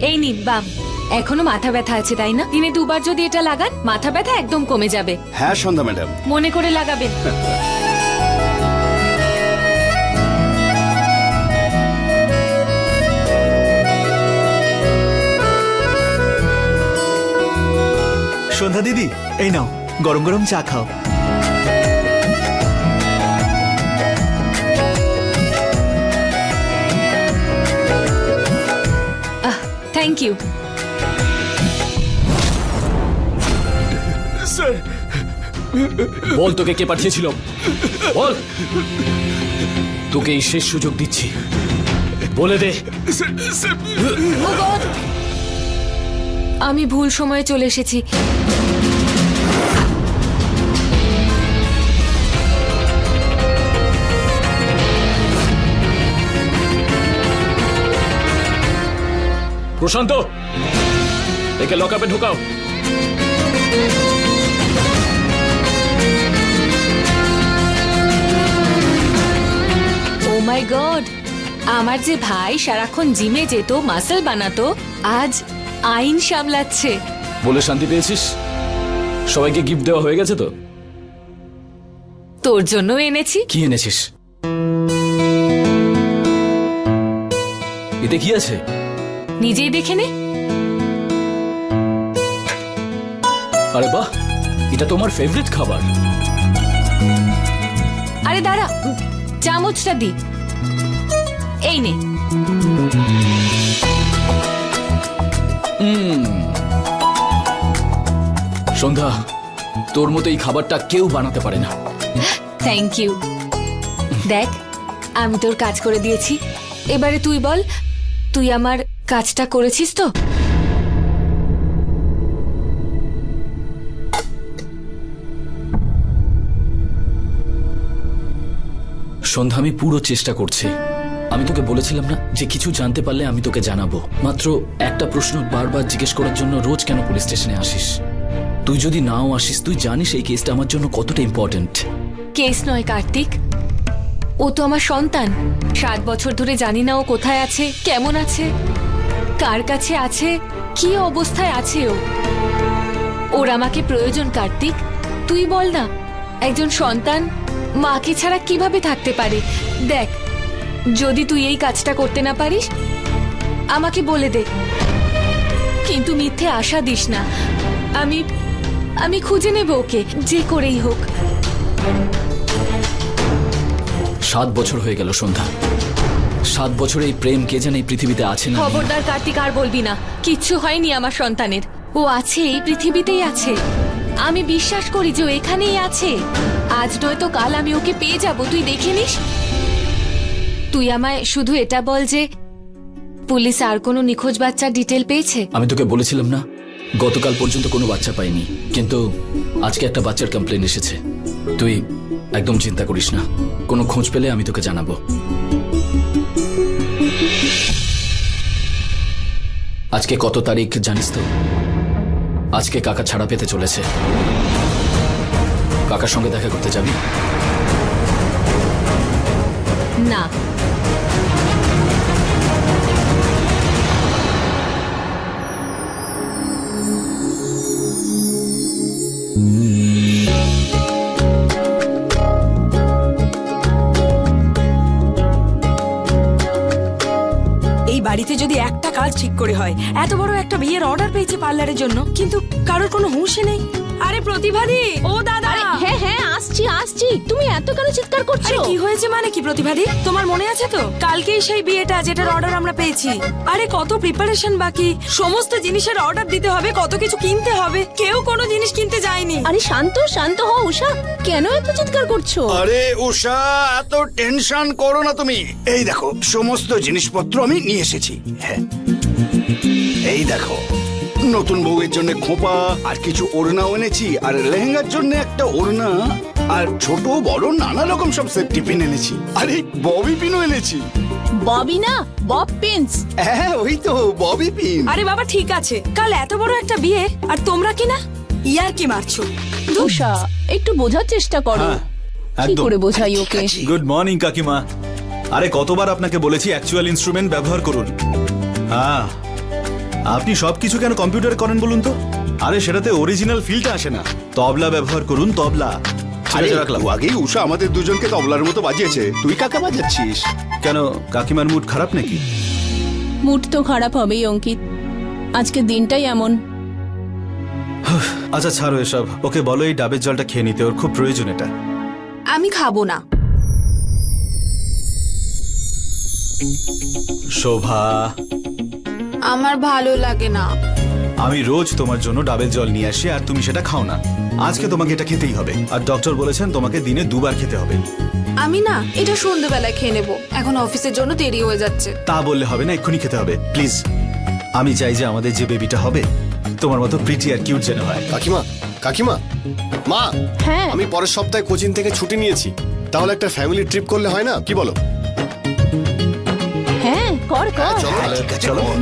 এই নিন বাম। এখনো মাথা ব্যথা আছে তাই না? দিনে 2 বার যদি এটা লাগান মাথা ব্যথা একদম কমে যাবে। হ্যাঁ সন্ধ্যা ম্যাডাম। মনে করে লাগাবেন। সন্ধ্যা দিদি, এই নাও গরম গরম চা খাও। Thank you. স্যার, বল তোকে কে পাঠিয়েছিল, বল। তোকে এই শেষ সুযোগ দিচ্ছি, বলে দে। ও গড, আমি ভুল সময়ে চলে এসেছি। প্রশান্ত, একে লকআপে ঢোকাও। ও মাই গড, আমার যে ভাই সারাক্ষণ জিমে যেত, মাসল বানাতো, আজ আইন সামলাচ্ছে। বলে শান্তি পেয়েছিস? সবাইকে গিফট দেওয়া হয়ে গেছে তো? তোর জন্য এনেছি। কি এনেছিস? এতে কি আছে? নিজেই দেখে নে। আরে বাহ, এটা তোমার ফেভারিট খাবার। আরে দাঁড়া, চামচটা দি। এই নে। সন্ধ্যা, তোর মতো এই খাবারটা কেউ বানাতে পারে না। Thank you. দেখ, আমি তোর কাজ করে দিয়েছি। এবারে তুই বল, তুই আমার কাজটা করেছিস তো? সন্ধ্যা, আমি পুরো চেষ্টা করছি। আমি তোকে বলেছিলাম না যে কিছু জানতে পারলে আমি তোকে জানাবো। মাত্র একটা প্রশ্ন বারবার জিজ্ঞেস করার জন্য রোজ কেন পুলিশ স্টেশনে আসিস? তুই যদি নাও আসিস, তুই জানিস এই কেসটা আমার জন্য কতটা ইম্পর্টেন্ট। কেস নয় কার্তিক, ও তো আমার সন্তান। 7 বছর ধরে জানি না ও কোথায় আছে, কেমন আছে, কার কাছে আছে, কি অবস্থায় আছে ও। ওর আমাকে প্রয়োজন কার্তিক। তুই বল না, একজন সন্তান মাকে ছাড়া কিভাবে থাকতে পারে? দেখ, যদি তুই এই কাজটা করতে না পারিস আমাকে বলে দে, কিন্তু মিথ্যে আশা দিস না। আমি খুঁজে নেব ওকে, যে করেই হোক। 7 বছর হয়ে গেল সন্ধ্যা। 7 বছরে এই প্রেম কে জানে এই পৃথিবীতে আছে না। খবরদার কার্তিক, আর বলবি না। কিচ্ছু হয়নি আমার সন্তানের। ও আছে, এই পৃথিবীতেই আছে। আমি বিশ্বাস করি যে ও এখানেই আছে। আজ নয়তো কাল আমি ওকে পেয়ে যাব, তুই দেখে নিস। তুই আমায় শুধু এটা বল যে পুলিশ আর কোনো নিখোঁজ বাচ্চার ডিটেল পেয়েছে? আমি তোকে বলেছিলাম না, গতকাল পর্যন্ত কোনো বাচ্চা পাইনি, কিন্তু আজকে একটা বাচ্চার কমপ্লেন এসেছে। তুই একদম চিন্তা করিস না, কোনো খোঁজ পেলে আমি তোকে জানাবো। আজকে কত তারিখ জানিস তো? আজকে কাকা ছাড়া পেতে চলেছে। কাকার সঙ্গে দেখা করতে যাবি? না। এই বাড়িতে যদি একটা কাজ ঠিক করে হয়, এত বড় একটা বিয়ের অর্ডার পেয়েছে পার্লারের জন্য, কিন্তু কারোর কোনো হুঁশই নেই। আরে প্রতিভাদি, ও দাদা। হ্যাঁ হ্যাঁ, আসছি। তুমি এত কেন চিৎকার করছো? আরে কি হয়েছে মানে কি প্রতিভাদি? তোমার মনে আছে তো কালকেই সেই বিয়েটা যেটার অর্ডার আমরা পেয়েছি। আরে কত প্রিপারেশন বাকি, সমস্ত জিনিসের অর্ডার দিতে হবে, কত কিছু কিনতে হবে। কেউ কোনো জিনিস কিনতে যায়নি। আরে শান্ত হও উষা, কেন এত চিৎকার করছো? আরে উষা, এত টেনশন করো না তুমি। এই দেখো, সমস্ত জিনিসপত্র আমি নিয়ে এসেছি। হ্যাঁ, এই দেখো, নতুন বউয়ের জন্য খোঁপা আর কিছু ওড়নাও এনেছি, আর লেহেঙ্গার জন্য একটা ওড়না, আর ছোট বড় নানা রকম সব সেফটি পিন এনেছি, আর এই ববি পিনও এনেছি। ববি না, বব পিনস। হ্যাঁ, ওই তো ববি পিন। আরে বাবা ঠিক আছে, কাল এত বড় একটা বিয়ে আর তোমরা কি না ইয়ার কি মারছো? উষা, একটু বোঝার চেষ্টা করো। কি করে বোঝাই ওকে? গুড মর্নিং কাকিমা। আরে কতবার আপনাকে বলেছি অ্যাকচুয়াল ইনস্ট্রুমেন্ট ব্যবহার করুন। হ্যাঁ, আপনি সবকিছু কেন কম্পিউটারে করেন বলুন তো? আরে সেটাতে অরিজিনাল ফিলটা আসে না। তবলা ব্যবহার করুন, তবলা। আরে ছেড়ে রাখলাম। ও আগেই উষা আমাদের দুজনকে তবলার মতো বাজিয়েছে, তুই কাকে বাজাচ্ছিস? কেন, কাকিমার মুড খারাপ নাকি? মুড তো খারাপ হবেই অঙ্কিত, আজকে দিনটাই এমন। আচ্ছা ছাড়ো এসব, ওকে বলো এই ডাবের জলটা খেয়ে নিতে, ওর খুব প্রয়োজন এটা। আমি খাবো না। শোভা, আমার ভালো লাগে না। আমি রোজ তোমার জন্য ডাবের জল নিয়ে আসি আর তুমি সেটা খাও না। আজকে তোমাকে এটা খেতেই হবে, আর ডক্টর বলেছেন তোমাকে দিনে 2 বার খেতে হবে। আমি না এটা সন্ধ্যেবেলায় খেয়ে নেবো, এখন অফিসের জন্য দেরি হয়ে যাচ্ছে। তা বললে হবে না, এক্ষুনি খেতে হবে প্লিজ। আমি চাই যে আমাদের যে বেবিটা হবে তোমার মতো প্রিটি আর কিউট যেন হয়। কাকিমা, কাকিমা, মা, হ্যাঁ আমি পরের সপ্তাহে কোচিং থেকে ছুটি নিয়েছি, তাহলে একটা ফ্যামিলি ট্রিপ করলে হয় না, কি বলো? হ্যাঁ, কর কর। চলো না। ঠিক আছে, চলো। কর।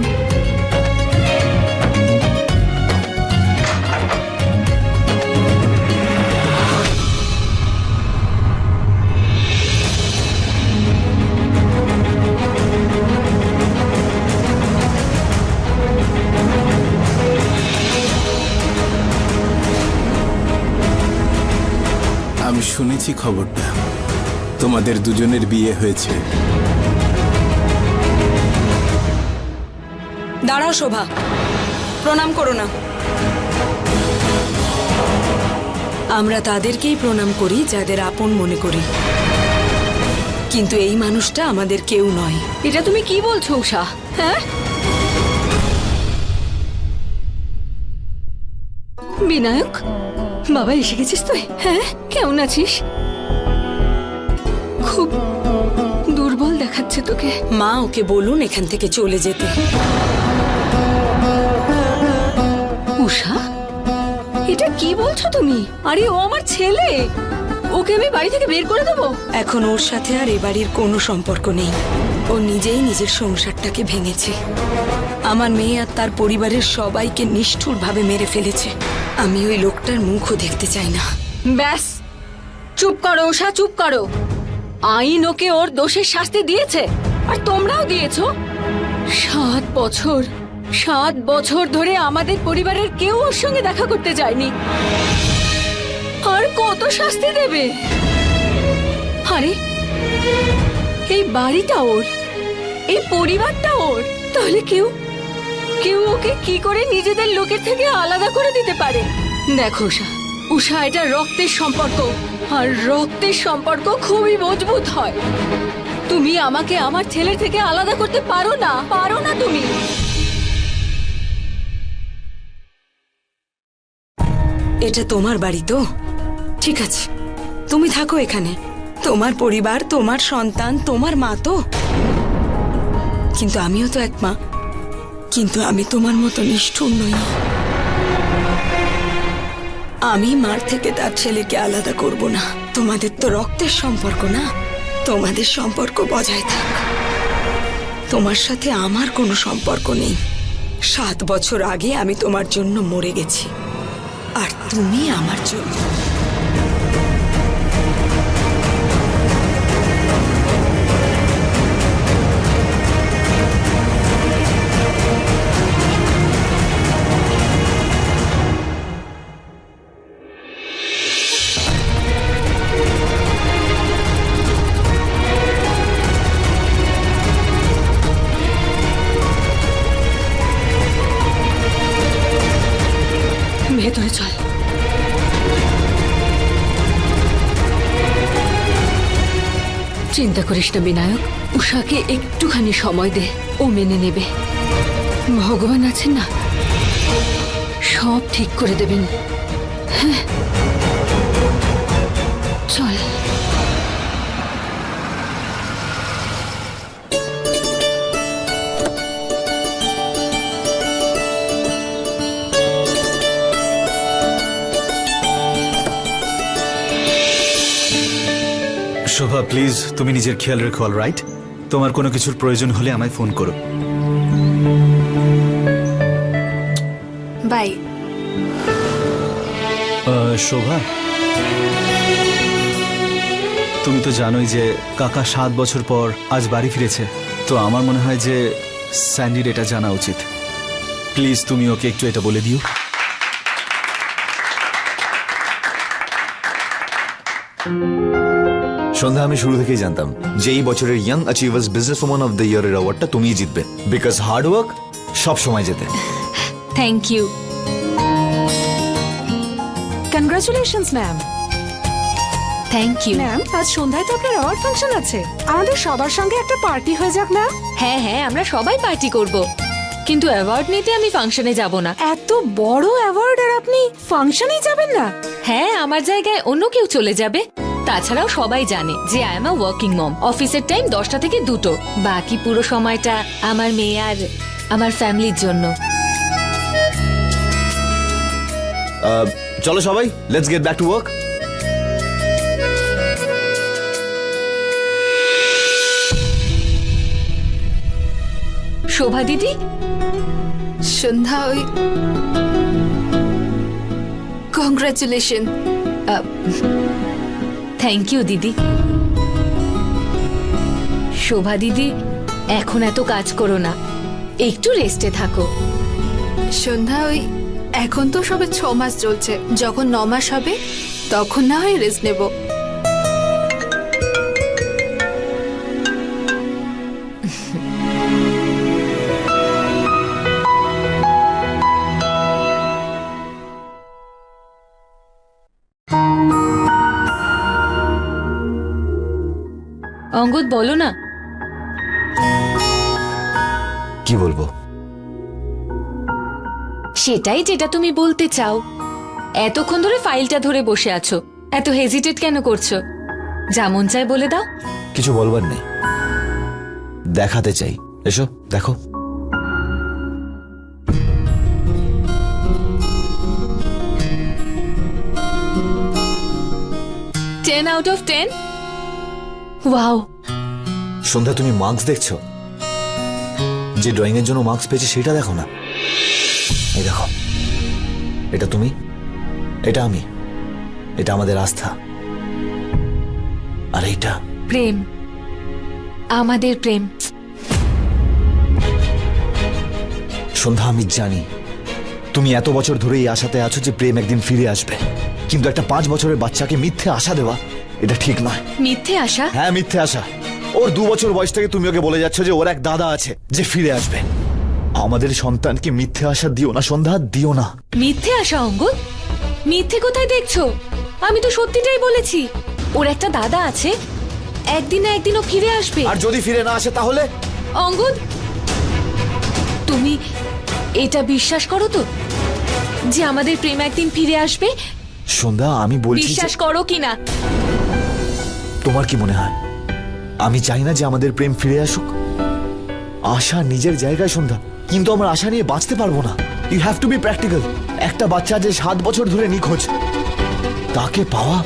আমি শুনেছি খবরটা, তোমাদের দুজনের বিয়ে হয়েছে। দাঁড়াও শোভা, প্রণাম করো না। আমরা তাদেরকেই প্রণাম করি যাদের আপন মনে করি, কিন্তু এই মানুষটা আমাদের কেউ নয়। এটা তুমি কি বলছো উষা? হ্যাঁ, বিনায়ক বাবা এসে গেছিস তুই? হ্যাঁ, কেমন আছিস? খুব দুর্বল দেখাচ্ছে তোকে। মা ওকে বলুন এখান থেকে চলে যেতে। উষা, এটা কি বলছো তুমি? আরে ও আমার ছেলে, ওকে আমি বাড়ি থেকে বের করে দেবো? এখন ওর সাথে আর এ বাড়ির কোনো সম্পর্ক নেই। ও নিজেই নিজের সংসারটাকে ভেঙেছে। আমার মেয়ে আর তার পরিবারের সবাইকে নিষ্ঠুরভাবে মেরে ফেলেছে। আমি ওই লোকটার মুখও দেখতে চাই না। ব্যাস, চুপ করো উষা, চুপ করো। আইন ওকে ওর দোষের শাস্তি দিয়েছে, আর তোমরাও দিয়েছো। 7 বছর ধরে আমাদের পরিবারের কেউ ওর সঙ্গে দেখা করতে যায়নি। আর কত শাস্তি দেবে? আরে এই বাড়িটা ওর, এই পরিবারটা ওর, তাহলে কেউ ওকে কি করে নিজেদের লোকের থেকে আলাদা করে দিতে পারে? দেখো উষা, উষা এটা রক্তের সম্পর্ক, আর রক্তের সম্পর্ক খুবই মজবুত হয়। তুমি আমাকে আমার ছেলে থেকে আলাদা করতে পারো না, পারো না তুমি। এটা তোমার বাড়ি তো, ঠিক আছে, তুমি থাকো এখানে। তোমার পরিবার, তোমার সন্তান, তোমার মা তো। কিন্তু আমিও তো এক মা, কিন্তু আমি তোমার মতো নিষ্ঠুর নই। আমি মার থেকে তার ছেলেকে আলাদা করব না। তোমাদের তো রক্তের সম্পর্ক না, তোমাদের সম্পর্ক বজায় থাক। তোমার সাথে আমার কোনো সম্পর্ক নেই। 7 বছর আগে আমি তোমার জন্য মরে গেছি, আর তুমি আমার জন্য। ভেতরে চল। চিন্তা করিস না বিনায়ক, উষাকে একটুখানি সময় দে, ও মেনে নেবে। ভগবান আছেন না, সব ঠিক করে দেবেন। হ্যাঁ, চল। শোভা প্লিজ, তুমি নিজের খেয়াল রেখো, অল রাইট? তোমার কোনো কিছুর প্রয়োজন হলে আমায় ফোন করো। বাই। শোভা, তুমি তো জানোই যে কাকা 7 বছর পর আজ বাড়ি ফিরেছে। তো আমার মনে হয় যে স্যান্ডির এটা জানা উচিত। প্লিজ তুমি ওকে একটু এটা বলে দিও। সন্ধ্যা, আমি শুরু থেকেই জানতাম যে এই বছরের young achievers business woman of the ইয়ারের অ্যাওয়ার্ডটা তুমিই জিতবে, বিকজ হার্ড ওয়ার্ক সব সময় জেতে। Thank you. Congratulations ma'am. Thank you. Ma'am, আজ সন্ধ্যায় তো আপনার অ্যাওয়ার্ড ফাংশন আছে, আমাদের সবার সঙ্গে একটা পার্টি হয়ে যাক ম্যাম। হ্যাঁ হ্যাঁ, আমরা সবাই পার্টি করব, কিন্তু অ্যাওয়ার্ড নিতে আমি ফাংশনে যাব না। এত বড় অ্যাওয়ার্ড আর আপনি ফাংশনেই যাবেন না? হ্যাঁ, আমার জায়গায় অন্য কেউ চলে যাবে। তাছাড়াও সবাই জানে যে আই এম আ ওয়ার্কিং মম। অফিসের টাইম 10টা থেকে 2টো, বাকি পুরো সময়টা আমার মেয়ে আর আমার ফ্যামিলির জন্য। চলো সবাই, let's get back to work. Shobha দিদি, সন্ধ্যা, ওই কংগ্রাচুলেশন। থ্যাংক ইউ দিদি। শোভা দিদি, এখন এত কাজ করো না, একটু রেস্টে থাকো। সন্ধ্যা, ওই এখন তো সবে 6 মাস চলছে, যখন 9 মাস হবে তখন না হয় রেস্ট নেব। অঙ্গদ, বলো না। কি বলবো? সেটাই যেটা তুমি বলতে চাও। এতক্ষণ ধরে ফাইলটা ধরে বসে আছো, এত হেজিটেট কেন করছো? যেমন চাই বলে দাও। কিছু বলবার নেই, দেখাতে চাই। এসো দেখো। Ten out of 10। ওয়াও। সন্ধ্যা, তুমি মার্কস দেখছো? যে ড্রয়িং এর জন্য মার্কস পেয়েছে সেটা দেখো না। এই দেখো, এটা তুমি, এটা আমি, এটা আমাদের আস্থা, আর এইটা প্রেম, আমাদের প্রেম। সন্ধ্যা, আমি জানি তুমি এত বছর ধরে এই আশাতে আছো যে প্রেম একদিন ফিরে আসবে, কিন্তু একটা 5 বছরের বাচ্চাকে মিথ্যে আশা দেওয়া এটা ঠিক নয়। মিথ্যে আশা? হ্যাঁ, মিথ্যে আশা। ওর 2 বছর বয়স থেকে তুমি ওকে বলে যাচ্ছ যে ওর এক দাদা আছে যে ফিরে আসবে। আমাদের সন্তানকে মিথ্যে আশা দিও না সন্ধ্যা, দিও না। মিথ্যে আশা? অঙ্গদ, মিথ্যে কোথায় দেখছো? আমি তো সত্যিটাই বলেছি। ওর একটা দাদা আছে, একদিন না একদিন ও ফিরে আসবে। আর যদি ফিরে না আসে তাহলে? অঙ্গদ, তুমি এটা বিশ্বাস করো তো যে আমাদের প্রেম একদিন ফিরে আসবে? সন্ধ্যা, আমি বলছি যে- বিশ্বাস করো কিনা? তোমার কি মনে হয় আমি চাই না যে আমাদের প্রেম ফিরে আসুক? আশা নিজের জায়গায় সন্ধ্যা, কিন্তু আমরা আশা নিয়ে বাঁচতে পারবো না। You have to be practical. একটা বাচ্চা যে 7 বছর ধরে নিখোঁজ, তাকে পাওয়া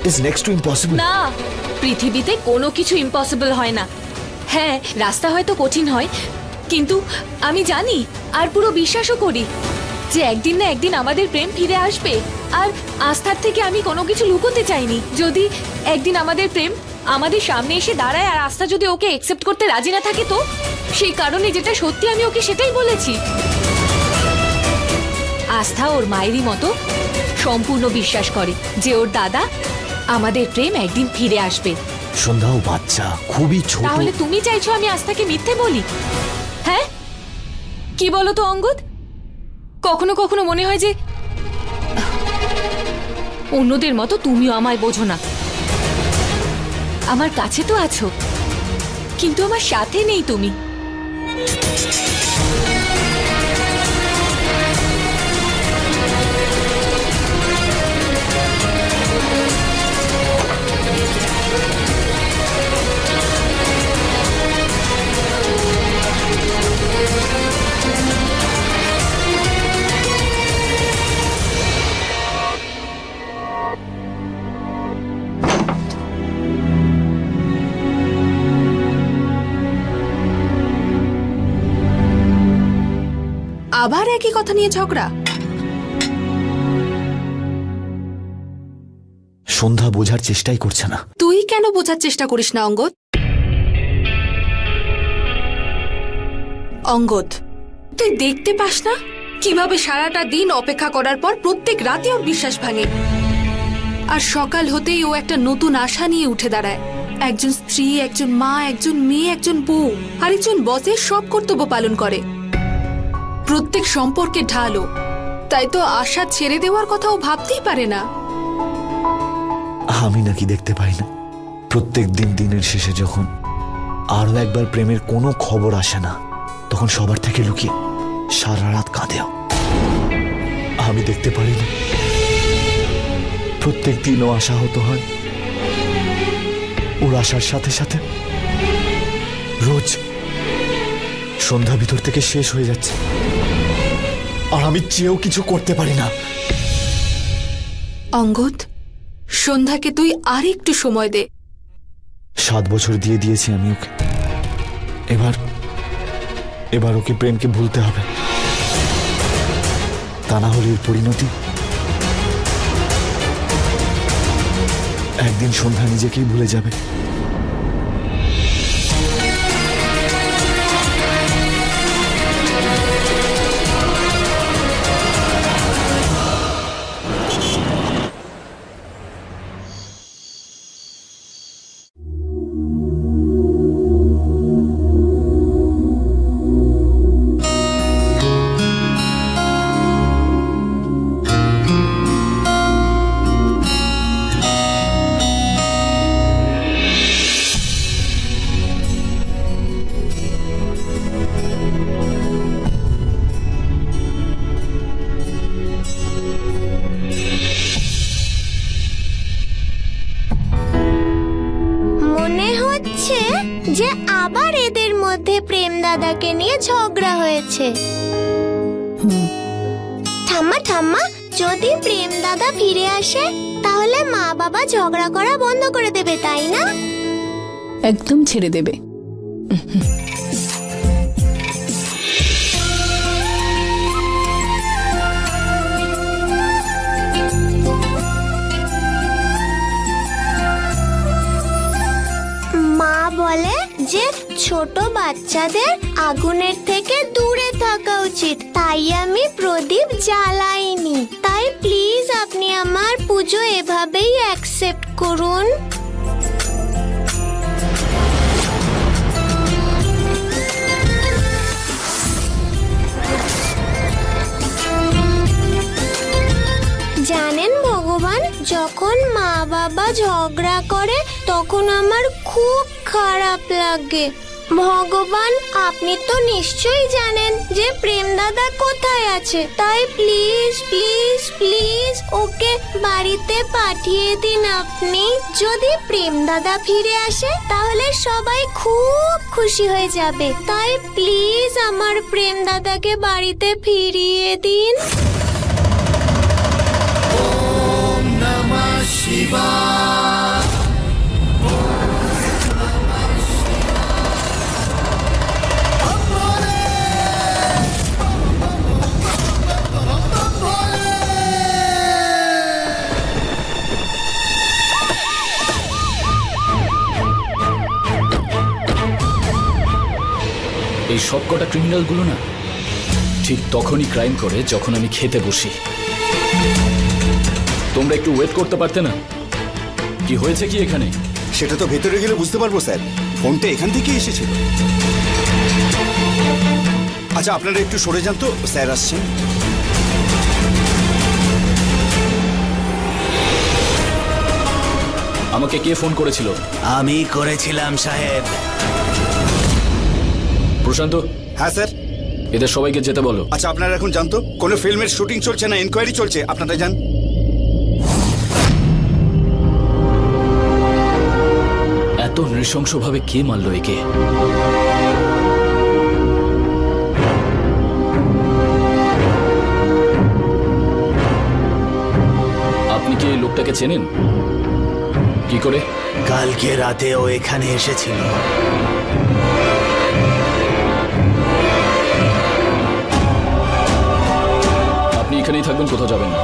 ইজ নেক্সট টু ইম্পসিবল। না, পৃথিবীতে কোনো কিছু ইম্পসিবল হয় না। হ্যাঁ, রাস্তা হয়তো কঠিন হয়, কিন্তু আমি জানি আর পুরো বিশ্বাসও করি যে একদিন না একদিন আমাদের প্রেম ফিরে আসবে। আর আস্থার থেকে আমি কোনো কিছু লুকোতে চাইনি। যদি একদিন আমাদের প্রেম আমাদের সামনে এসে দাঁড়ায় আর আস্থা যদি ওকে একসেপ্ট করতে রাজি না থাকে, তো সেই কারণে যেটা সত্যি আমি ওকে সেটাই বলেছি। আস্থা ওর মায়েরই মতো সম্পূর্ণ বিশ্বাস করে যে ওর দাদা আমাদের প্রেম একদিন ফিরে আসবে। সন্ধ্যাও বাচ্চা, খুবই ছোট। তাহলে তুমি চাইছো আমি আস্থাকে মিথ্যে বলি? হ্যাঁ, কি বলো তো অঙ্গদ? কখনো কখনো মনে হয় যে অন্যদের মতো তুমিও আমায় বোঝো না। আমার কাছে তো আছো, কিন্তু আমার সাথে নেই তুমি। আবার একই কথা নিয়ে ঝগড়া? সন্ধ্যা বোঝার চেষ্টাই করছে না। তুই কেন বোঝার চেষ্টা করিস না অঙ্গদ? অঙ্গদ, তুই দেখতে পাস না কিভাবে সারাটা দিন অপেক্ষা করার পর প্রত্যেক রাতে ওর বিশ্বাস ভাঙে, আর সকাল হতেই ও একটা নতুন আশা নিয়ে উঠে দাঁড়ায়। একজন স্ত্রী, একজন মা, একজন মেয়ে, একজন বউ আর একজন বসের সব কর্তব্য পালন করে। প্রত্যেক সম্পর্কে ঢালো, তাই তো আশা ছেড়ে দেওয়ার কথা ও ভাবতেই পারে না। আমি নাকি দেখতে পাই না? প্রত্যেক দিন দিনের শেষে যখন আরো একবার প্রেমের কোনো খবর আসে না, তখন সবার থেকে লুকিয়ে সারা রাত কাঁদেও। আমি দেখতে পারি না প্রত্যেক দিনও আশাহত হয়। ওর আসার সাথে সাথে রোজ সন্ধ্যা ভিতর থেকে শেষ হয়ে যাচ্ছে, আর আমি চেয়েও কিছু করতে পারি না। অঙ্গদ, সন্ধ্যাকে তুই আর একটু সময় দে। 7 বছর দিয়ে দিয়েছি আমি ওকে। এবার ওকে প্রেমকে ভুলতে হবে, তা না হলে এর পরিণতি একদিন সন্ধ্যা নিজেকেই ভুলে যাবে। যে আবার এদের মধ্যে প্রেম দাদাকে নিয়ে ঝগড়া হয়েছে। ঠাম্মা ঠাম্মা, যদি প্রেম দাদা ফিরে আসে তাহলে মা বাবা ঝগড়া করা বন্ধ করে দেবে, তাই না? একদম ছেড়ে দেবে। বলে যে ছোট বাচ্চাদের আগুনের থেকে দূরে থাকা উচিত, তাই আমি প্রদীপ জ্বালাইনি। তাই প্লিজ আপনি আমার পুজো এভাবেই অ্যাকসেপ্ট করুন। জানেন ভগবান, যখন মা বাবা ঝগড়া করে তখন আমার খুব খারাপ লাগে। ভগবান, আপনি তো নিশ্চয়ই জানেন যে প্রেম দাদা কোথায় আছে, তাই প্লিজ প্লিজ প্লিজ ওকে বাড়িতে পাঠিয়ে দিন আপনি। যদি প্রেম দাদা ফিরে আসে তাহলে সবাই খুব খুশি হয়ে যাবে, তাই প্লিজ আমার প্রেম দাদাকে বাড়িতে ফিরিয়ে দিন। ওম নমঃ শিবায়। এই সবকটা ক্রিমিনালগুলো না ঠিক তখনই ক্রাইম করে যখন আমি খেতে বসি। তোমরা একটু ওয়েট করতে পারতে না? কি হয়েছে কি এখানে? সেটা তো ভেতরে গেলে বুঝতে পারবো স্যার, ফোনটা এখান থেকে এসেছিল। আচ্ছা আপনারা একটু সরে যান তো, স্যার আসছেন। আমাকে কে ফোন করেছিল? আমি করেছিলাম সাহেব। প্রশান্ত। হ্যাঁ স্যার। এদের সবাইকে যেতে বলো। আচ্ছা আপনারা এখন জানতো কোনো ফিল্মের শুটিং চলছে না এনকোয়ারি চলছে, আপনারা যান। এত নৃশংসভাবে কে মারলো একে? আপনি কি এই লোকটাকে চেনেন? কি করে? কালকে রাতে ও এখানে এসেছিল। আপনি এখানেই থাকবেন, কোথাও যাবেন না।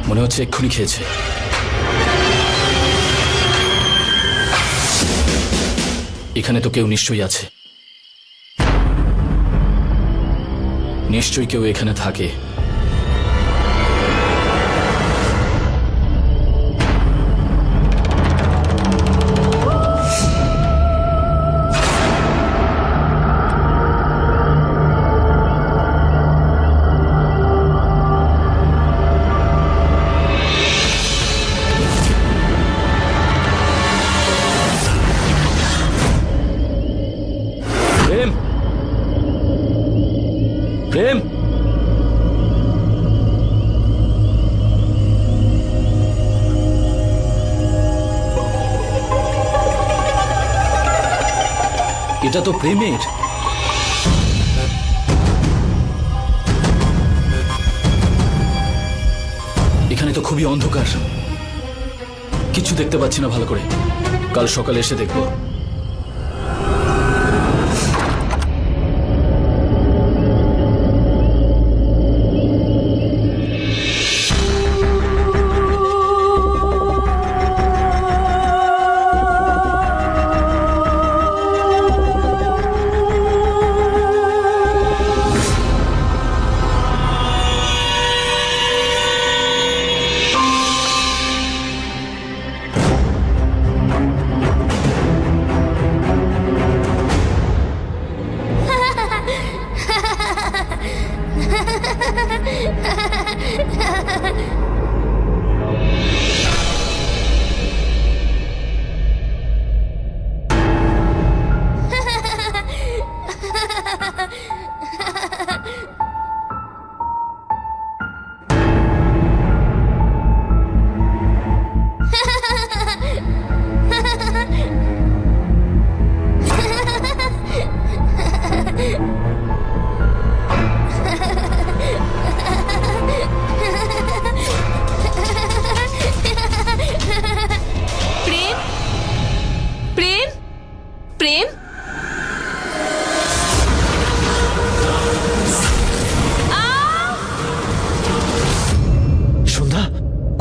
মনে হচ্ছে এক্ষুনি খেয়েছে। এখানে তো কেউ নিশ্চয়ই আছে, নিশ্চয়ই কেউ এখানে থাকে। প্রেম, প্রেম, এটা তো প্রেমের। এখানে তো খুবই অন্ধকার, কিছু দেখতে পাচ্ছি না ভালো করে। কাল সকালে এসে দেখবো।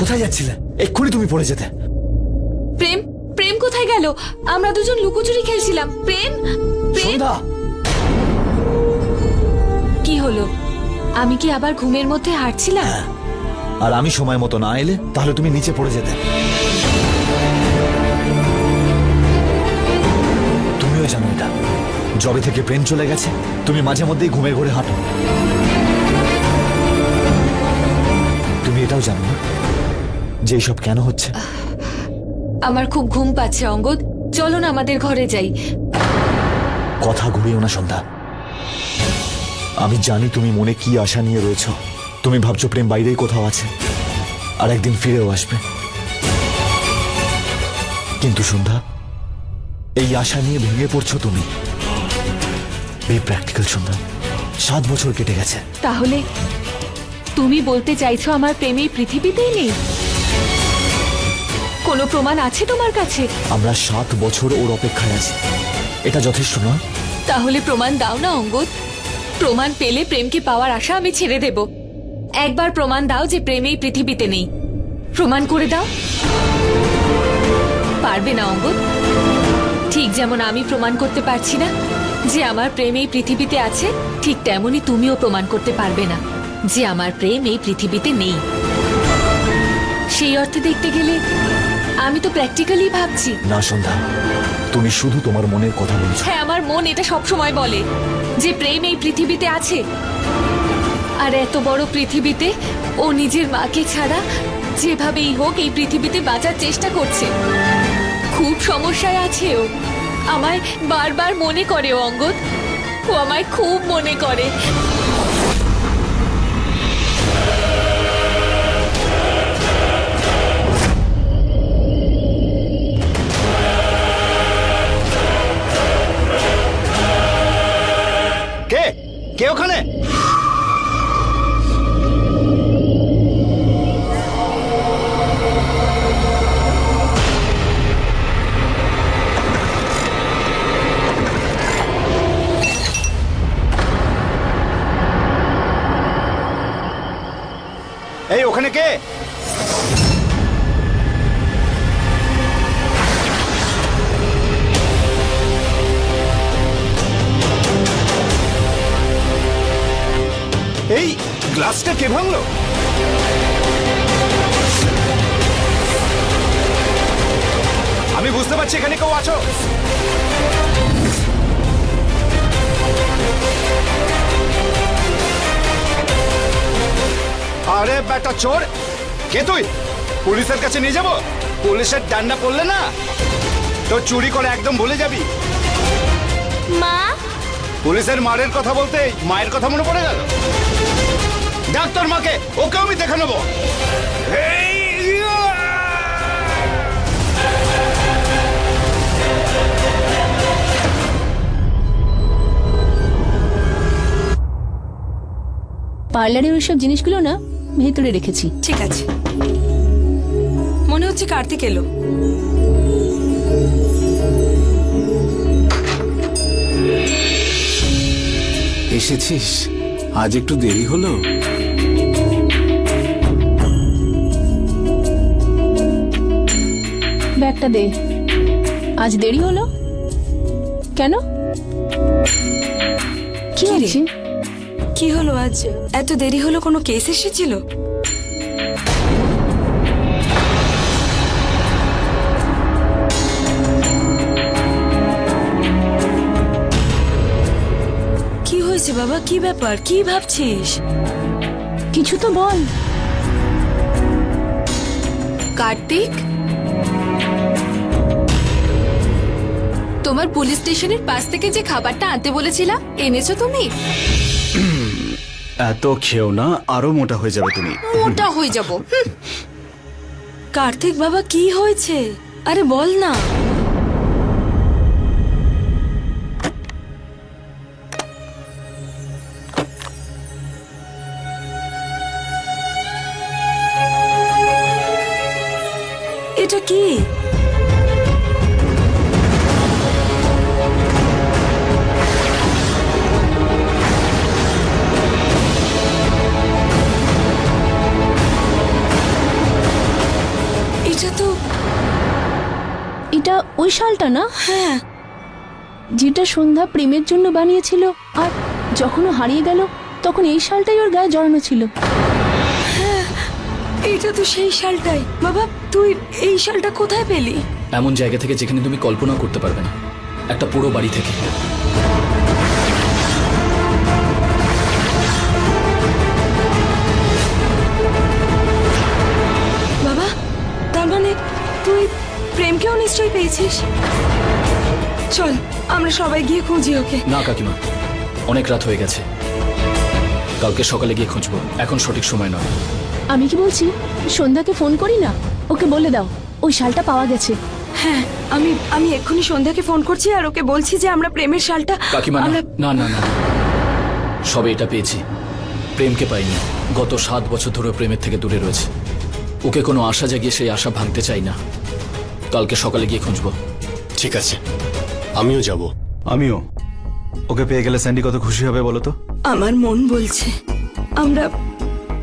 কোথায় যাচ্ছিলে? এক্ষুনি তুমি পড়ে যেতে। প্রেম, প্রেম কোথায় গেল? আমরা দুজন লুকোচুরি খেলছিলাম। প্রেম, প্রেম, কি হলো? আমি কি আবার ঘুমের মধ্যে হাঁটছিলাম? আর আমি সময় মতো না এলে তাহলে তুমি নিচে পড়ে যেতে। তুমিও জানো এটা, জবে থেকে প্রেম চলে গেছে তুমি মাঝে মধ্যেই ঘুমের ঘরে হাঁটো। তুমি এটাও জানো না যে এইসব কেন হচ্ছে? আমার খুব ঘুম পাচ্ছে অঙ্গদ, চলো না আমাদের ঘরে যাই। কথা ঘুরিও না সন্ধ্যা। আমি জানি তুমি মনে কি আশা নিয়ে রয়েছো। তুমি ভাবছো প্রেম বাইরেই কোথাও আছে আর একদিন ফিরেও আসবে। কিন্তু সন্ধ্যা, এই আশা নিয়ে ভেঙে পড়ছো তুমি। বি প্র্যাকটিক্যাল সন্ধ্যা। 7 বছর কেটে গেছে। তাহলে তুমি বলতে চাইছো আমার প্রেম এই পৃথিবীতেই নেই? কোনো প্রমাণ আছে তোমার কাছে? আমরা 7 বছর ওর অপেক্ষায় আছি, এটা যথেষ্ট নয়? তাহলে প্রমাণ দাও না অঙ্গদ। প্রমাণ পেলে প্রেমকে পাওয়ার আশা আমি ছেড়ে দেব। একবার প্রমাণ দাও যে প্রেম এই পৃথিবীতে নেই। প্রমাণ করে দাও। পারবে না অঙ্গদ? ঠিক যেমন আমি প্রমাণ করতে পারছি না যে আমার প্রেম এই পৃথিবীতে আছে, ঠিক তেমনই তুমিও প্রমাণ করতে পারবে না যে আমার প্রেম এই পৃথিবীতে নেই। সেই অর্থে দেখতে গেলে আমি তো প্র্যাকটিক্যালি ভাবছি। না সন্ধ্যা, তুমি শুধু তোমার মনের কথা বলছো। হ্যাঁ, আমার মন এটা সবসময় বলে যে প্রেম এই পৃথিবীতে আছে। আর এত বড় পৃথিবীতে ও নিজের মাকে ছাড়া যেভাবেই হোক এই পৃথিবীতে বাঁচার চেষ্টা করছে। খুব সমস্যায় আছে ও। আমায় বারবার মনে করে ও অঙ্গদ, ও আমায় খুব মনে করে। কে কে ওখানে? এই ওখানে কে? এই গ্লাসটা কে ভাঙলো? আমি বুঝতে পারছি এখানে কেউ আছো। আরে বেটা চোর, কে তুই? পুলিশের কাছে নিয়ে যাব? পুলিশের ডান্ডা পড়লে না তো চুরি করে একদম ভুলে যাবি। মা, পুলিশের মারের কথা বলতে মায়ের কথা মনে পড়ে গেল। ডাক্তার মাকে, ওকেও আমি দেখে নেবো। পার্লারের ওইসব জিনিসগুলো না ভেতরে রেখেছি। ঠিক আছে, মনে হচ্ছে কার্তিক এলো। এসেছিস? আজ একটু দেরি হলো। ব্যাগটা দে। আজ দেরি হলো কেন? কি হয়েছে? কি হলো আজ এত দেরি হলো? কোনো কেস এসেছিল? কি হয়েছে বাবা? কি ব্যাপার? কি ভাবছিস? কিছু তো বল। কার্তিক, তোমার পুলিশ স্টেশনের পাশ থেকে যে খাবারটা আনতে বলেছিলাম এনেছো তুমি? এত খেও না, আরো মোটা হয়ে যাবে তুমি। মোটা হয়ে যাব। কার্তিক বাবা, কি হয়েছে? আরে বল না। এটা কি? এটা তো এটা ওই শালটা না? হ্যাঁ, যেটা সন্ধ্যা প্রেমের জন্য বানিয়েছিল, আর যখন ও হারিয়ে গেল তখন এই শালটাই ওর গায়ে জড়ানো ছিল। এটা তো সেই শালটাই। বাবা, তুই এই শালটা কোথায় পেলি? এমন জায়গা থেকে যেখানে তুমি কল্পনা করতে পারবে না, একটা পুরো বাড়ি থেকে। বাবা, তার মানে তুই প্রেমকেও নিশ্চয়ই পেয়েছিস। চল আমরা সবাই গিয়ে খুঁজি ওকে। না কাকিমা, অনেক রাত হয়ে গেছে, কালকে সকালে গিয়ে খুঁজবো, এখন সঠিক সময় নয়। আমি কি বলছি, সন্ধ্যাকে ফোন করি না, ওকে বলে দাও ওই শালটা পাওয়া গেছে। হ্যাঁ, আমি আমি এক্ষুনি সন্ধ্যাকে ফোন করছি আর ওকে বলছি যে আমরা প্রেমের শালটা কাকিমা, না না না না, সবে এটা পেয়েছি, প্রেমকে পাইনি। গত 7 বছর ধরে প্রেমের থেকে দূরে রয়েছে। ওকে কোনো আশা জাগিয়ে সেই আশা ভাঙতে চাই না। কালকে সকালে গিয়ে খুঁজবো। ঠিক আছে, আমিও যাব। আমিও। ওকে পেয়ে গেলে স্যান্ডি কত খুশি হবে বলো তো। আমার মন বলছে আমরা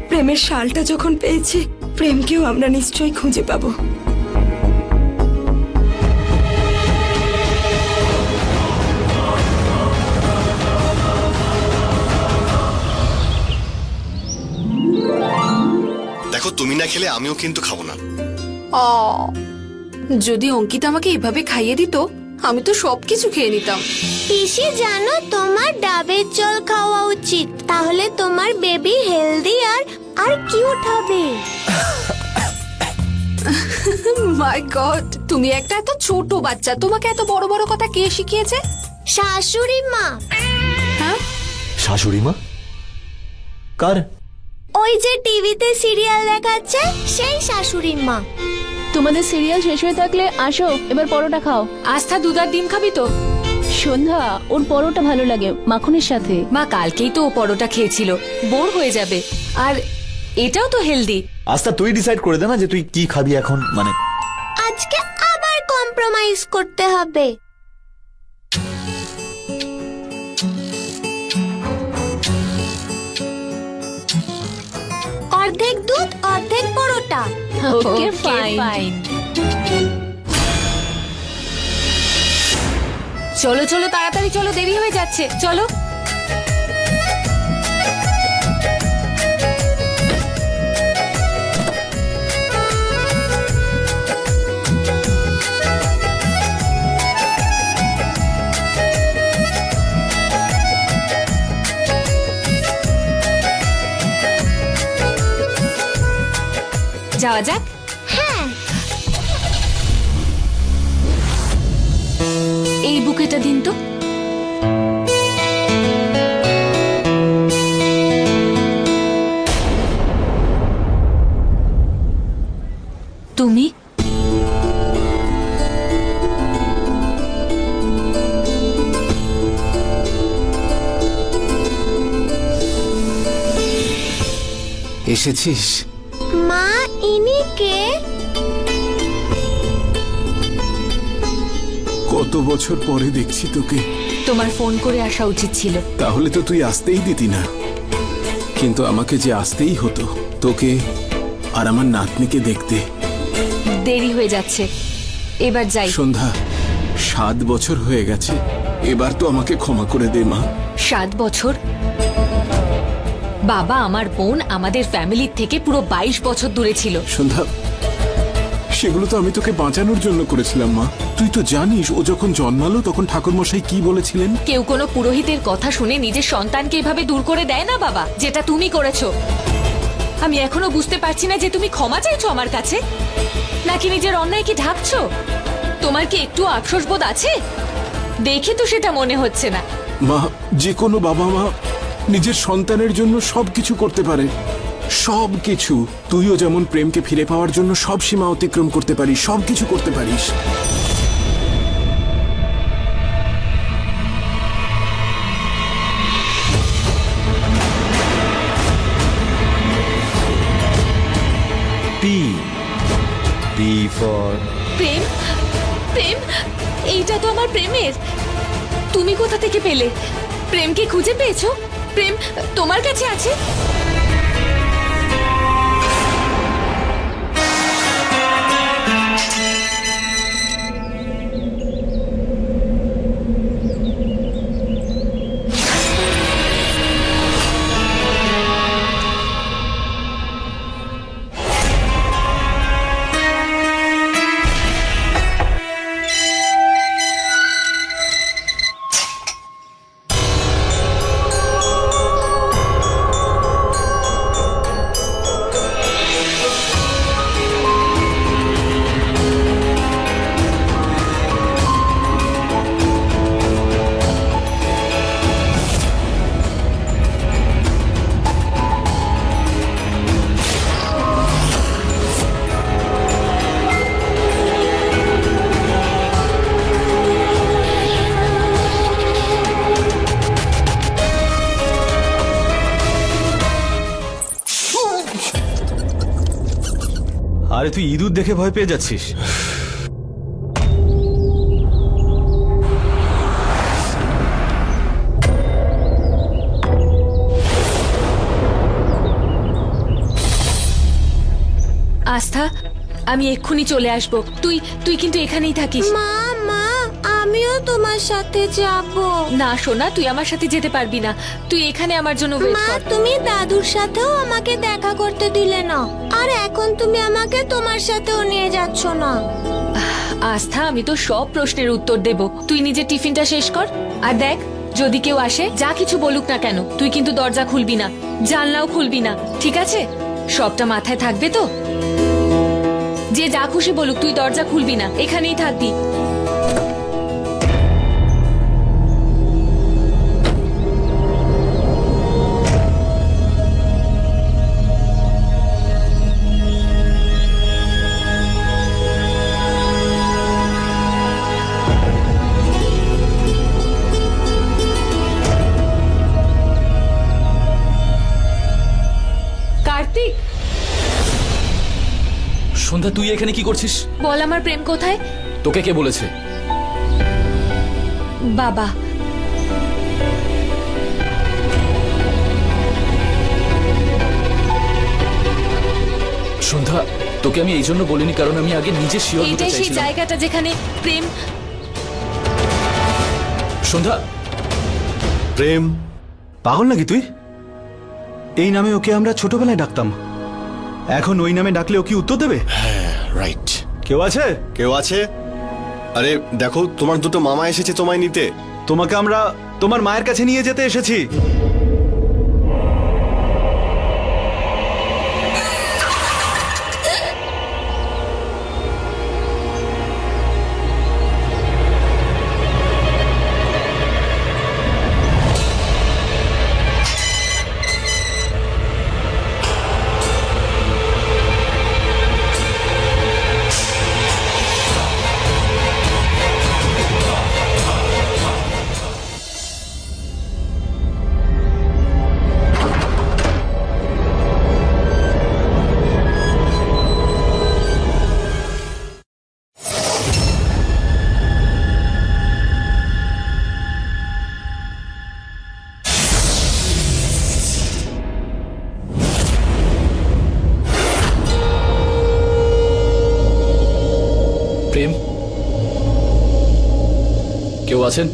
প্রেমের শালটা যখন পেয়েছি, প্রেমকেও আমরা নিশ্চয়ই খুঁজে পাবো। দেখো, তুমি না খেলে আমিও কিন্তু খাবো না। যদি অঙ্কিতা আমাকে এভাবে খাইয়ে দিত, আমি তো সবকিছু খেয়ে নিতাম। পিসি জানো, তোমার ডাবের জল খাওয়া উচিত, তাহলে তোমার বেবি হেলদি আর কিউট হবে। মাই গড, তুমি একটা এত ছোট বাচ্চা, তোমাকে এত বড় বড় কথা কে শিখিয়েছে? শাশুড়ি মা। হ্যাঁ, শাশুড়ি মা? কার? ওই যে টিভিতে সিরিয়াল দেখাচ্ছে, সেই শাশুড়ি মা। তোমাদের সিরিয়াল শেষ হয়ে থাকলে আসো, এবার পরোটা খাও। আস্থা দুধ আর ডিম খাবি তো? সন্ধ্যা, ওর পরোটা ভালো লাগে মাখনের সাথে। মা কালকেই তো ও পরোটা খেয়েছিল, বোর হয়ে যাবে। আর এটাও তো হেলদি। আস্তা তুই ডিসাইড করে দে না যে তুই কি খাবি এখন। মানে আজকে আবার কম্প্রোমাইজ করতে হবে। অর্ধেক দুধ অর্ধেক পরোটা। Okay fine. চলো চলো তাড়াতাড়ি চলো, দেরি হয়ে যাচ্ছে, চলো। যাওয়া যাক। হ্যাঁ, এই বুকেটা দিন তো। তুমি এসেছিস? মা ইনি কে? কত বছর পরে দেখছি তোকে। তোমার ফোন করে আসা উচিত ছিল। তাহলে তো তুই আসতেই দিতি না, কিন্তু আমাকে যে আসতেই হতো তোকে আর আমার নাতনিকে দেখতে। দেরি হয়ে যাচ্ছে, এবার যাই। সন্ধ্যা, 7 বছর হয়ে গেছে, এবার তো আমাকে ক্ষমা করে দে মা। 7 বছর? বাবা, আমার বোন আমাদের ফ্যামিলির থেকে পুরো 22 বছর দূরে ছিল। সন্ধ্যা, সেগুলো তো আমি তোকে বাঁচানোর জন্য করেছিলাম মা। তুই তো জানিস ও যখন জন্মালো তখন ঠাকুরমশাই কি বলেছিলেন। কেউ কোনো পুরোহিতের কথা শুনে নিজের সন্তানকে এভাবে দূর করে দেয় না বাবা, যেটা তুমি করেছো। আমি এখনো বুঝতে পারছি না যে তুমি ক্ষমা চাইছো আমার কাছে, নাকি নিজের অন্যায় কি ঢাকছো। তোমার কি একটু আফসোস বোধ আছে? দেখে তো সেটা মনে হচ্ছে না। মা, যে কোনো বাবা মা নিজের সন্তানের জন্য সবকিছু করতে পারে, সবকিছু। তুইও যেমন প্রেমকে ফিরে পাওয়ার জন্য সব সীমা অতিক্রম করতে পারিস, সবকিছু করতে পারিস। P for প্রেম? প্রেম? এইটা তো আমার প্রেমের। তুমি কোথা থেকে পেলে? প্রেমকে খুঁজে পেয়েছো? প্রেম তোমার কাছে আছে? আরে তুই ইঁদুর দেখে ভয় পেয়ে যাচ্ছিস? আস্থা, আমি এক্ষুনি চলে আসবো। তুই কিন্তু এখানেই থাকিস। মা, মা, আমিও তোমার সাথে যাব। না সোনা, তুই আমার সাথে যেতে পারবি না। তুই এখানে আমার জন্য ওয়েট মা, কর। তুমি দাদুর সাথেও আমাকে দেখা করতে দিলে না, আর এখন তুমি আমাকে তোমার সাথেও নিয়ে যাচ্ছ না। আস্থা, আমি তো সব প্রশ্নের উত্তর দেব। তুই নিজের টিফিনটা শেষ কর। আর দেখ, যদি কেউ আসে, যা কিছু বলুক না কেন, তুই কিন্তু দরজা খুলবি না, জানলাও খুলবি না, ঠিক আছে? সবটা মাথায় থাকবে তো? যে যা খুশি বলুক, তুই দরজা খুলবি না, এখানেই থাকবি। কার্তিক! সন্ধ্যা, তুই এখানে কি করছিস? বল, আমার প্রেম কোথায়? তোকে কে বলেছে? বাবা। সন্ধ্যা, তোকে আমি এই জন্য বলিনি কারণ আমি আগে নিজে শিওর হতে এইটাই সেই চাইছিলাম। জায়গাটা যেখানে প্রেম। সন্ধ্যা, প্রেম? পাগল নাকি তুই? এই নামে ওকে আমরা ছোটবেলায় ডাকতাম, এখন ওই নামে ডাকলে ও কি উত্তর দেবে? হ্যাঁ, রাইট। কেউ আছে? কেউ আছে? আরে দেখো, তোমার দুটো মামা এসেছে তোমায় নিতে। তোমাকে আমরা তোমার মায়ের কাছে নিয়ে যেতে এসেছি। আছেন?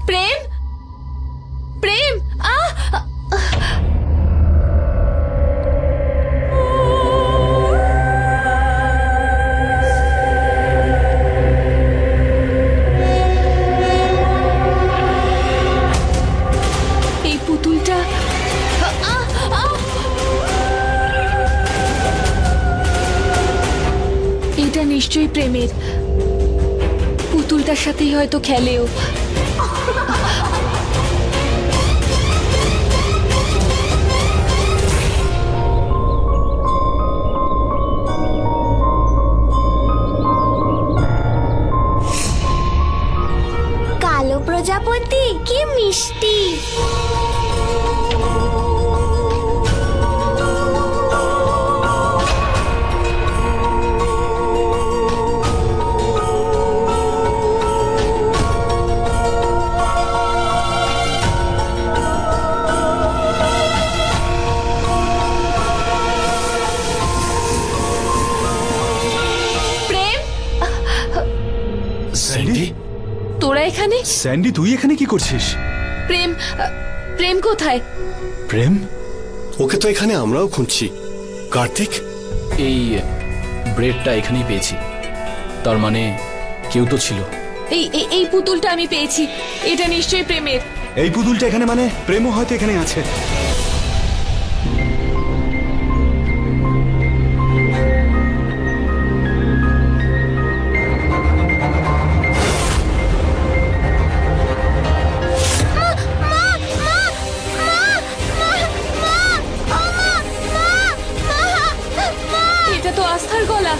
প্রেম, প্রেম, প্রেম, এই পুতুলটা এটা নিশ্চয়ই প্রেমের। পুতুলটার সাথেই হয়তো খেলেও। কালো প্রজাপতি কি মিষ্টি। প্রেম, স্যান্ডি, তোরা এখানে? স্যান্ডি তুই এখানে কি করছিস? প্রেম, প্রেম কোথায়? প্রেম, ওকে তো এখানে আমরাও খুঁজছি। কার্তিক, এই ব্রেডটা এখানেই পেয়েছি, তার মানে কেউ তো ছিল। এই পুতুলটা আমি পেয়েছি, এটা নিশ্চয়ই প্রেমের। এই পুতুলটা এখানে মানে প্রেমও হয়তো এখানে আছে। এটা তো আস্থার গলা।